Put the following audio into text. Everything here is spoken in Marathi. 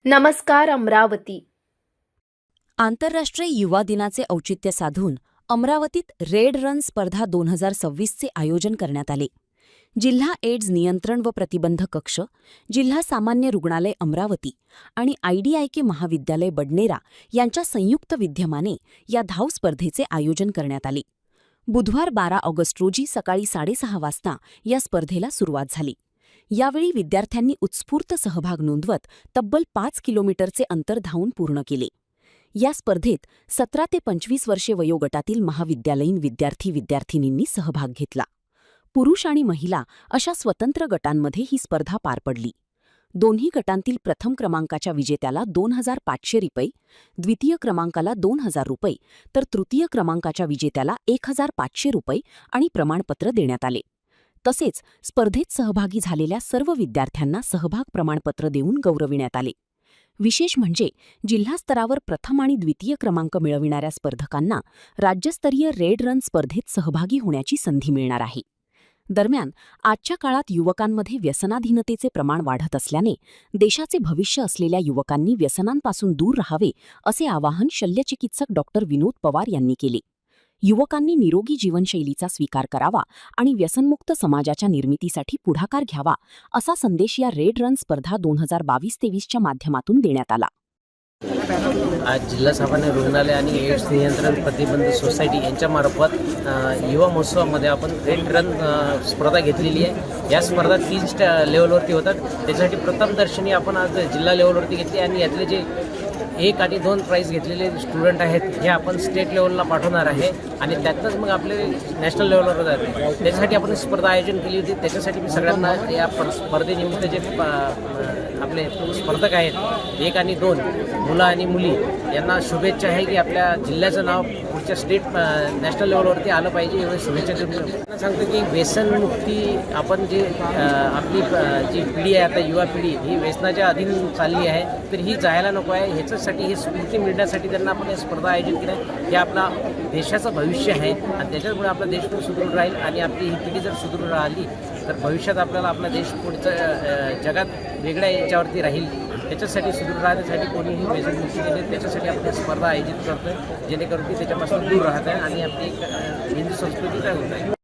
नमस्कार अमरावती. आंतरराष्ट्रीय युवा दिनाचे औचित्य साधून अमरावतीत रेड रन स्पर्धा 2026चे आयोजन करण्यात आले. जिल्हा एड्स नियंत्रण व प्रतिबंध कक्ष, जिल्हा सामान्य रुग्णालय अमरावती आणि IDIK महाविद्यालय बडनेरा यांच्या संयुक्त विद्यमाने या धाव स्पर्धेचे आयोजन करण्यात आले. बुधवार 12 ऑगस्ट रोजी सकाळी 6:30 वाजता या स्पर्धेला सुरुवात झाली. यावेळी विद्यार्थ्यांनी उत्स्फूर्त सहभाग नोंदवत तब्बल 5 किलोमीटरचे अंतर धावून पूर्ण केले. या स्पर्धेत 17 ते 25 वर्षे वयोगटातील महाविद्यालयीन विद्यार्थी-विद्यार्थिनींनी सहभाग घेतला. पुरुष आणि महिला अशा स्वतंत्र गटांमध्ये ही स्पर्धा पार पडली. दोन्ही गटांतील प्रथम क्रमांकाच्या विजेत्याला 2,500 रुपये, द्वितीय क्रमांकाला 2,000 रुपये तर तृतीय क्रमांकाच्या विजेत्याला 1,500 रुपये आणि प्रमाणपत्र देण्यात आले. तसेच स्पर्धेत सहभागी झालेल्या सर्व विद्यार्थ्यांना सहभाग प्रमाणपत्र देऊन गौरविण्यात आले. विशेष म्हणजे जिल्हास्तरावर प्रथम आणि द्वितीय क्रमांक मिळविणाऱ्या स्पर्धकांना राज्यस्तरीय रेड रन स्पर्धेत सहभागी होण्याची संधी मिळणार आहे. दरम्यान आजच्या काळात युवकांमध्ये व्यसनाधीनतेचे प्रमाण वाढत असल्याने देशाचे भविष्य असलेल्या युवकांनी व्यसनांपासून दूर राहावे असे आवाहन शल्यचिकित्सक डॉ. विनोद पवार यांनी केले. युवकांनी निरोगी जीवनशैलीचा स्वीकार करावा आणि व्यसनमुक्त समाजाच्या निर्मितीसाठी पुढाकार घ्यावा असा संदेश या रेड रन स्पर्धा 2022-23च्या माध्यमातून देण्यात आला. आज जिल्हा सामान्य रुग्णालय आणि एड्स नियंत्रण प्रतिबंध सोसायटी यांच्यामार्फत युवा महोत्सवामध्ये आपण रेड रन स्पर्धा घेतलेली आहे. या स्पर्धा 3 लेवलवरती होतात. त्याच्यासाठी प्रथम दर्शनी आपण आज जिल्हा लेवलवरती घेतली आणि यातले जे 1 आणि 2 प्राईज घेतलेले स्टुडंट आहेत हे आपण स्टेट लेवलला पाठवणार आहे आणि त्यातच मग आपले नॅशनल लेवलवर जाते. त्याच्यासाठी आपण स्पर्धा आयोजन केली होती. त्याच्यासाठी मी सगळ्यांना या स्पर्धेनिमित्त जे आपले स्पर्धक आहेत 1 आणि 2 मुलं आणि मुली यांना शुभेच्छा आहे की आपल्या जिल्ह्याचं नाव पुढच्या स्टेट नॅशनल लेवलवरती आलं पाहिजे एवढी शुभेच्छा देऊन सांगतो की व्यसनमुक्ती आपण जे आपली जी पिढी आहे आता युवा पिढी ही व्यसनाच्या अधीन चालली आहे तर ही जायला नको आहे. ह्याच्यासाठी हे स्फूर्ती मिळण्यासाठी त्यांना आपण या स्पर्धा आयोजित केल्या. हे आपला देशाचं भविष्य आहे आणि त्याच्यामुळे आपला देश पण सुदृढ राहील आणि आपली ही पिढी जर सुदृढ राहिली तर भविष्यात आपल्याला आपला देश पुढचं जगात वेगळ्या याच्यावरती राहील. त्याच्यासाठी सुदृढ राहण्यासाठी कोणीही व्यसनमुक्ती केली त्याच्यासाठी आपण स्पर्धा आयोजित करतो जेणेकरून ती त्याच्यापासून दूर राहत आहे आणि आपली हिंदू संस्कृती काय होत आहे.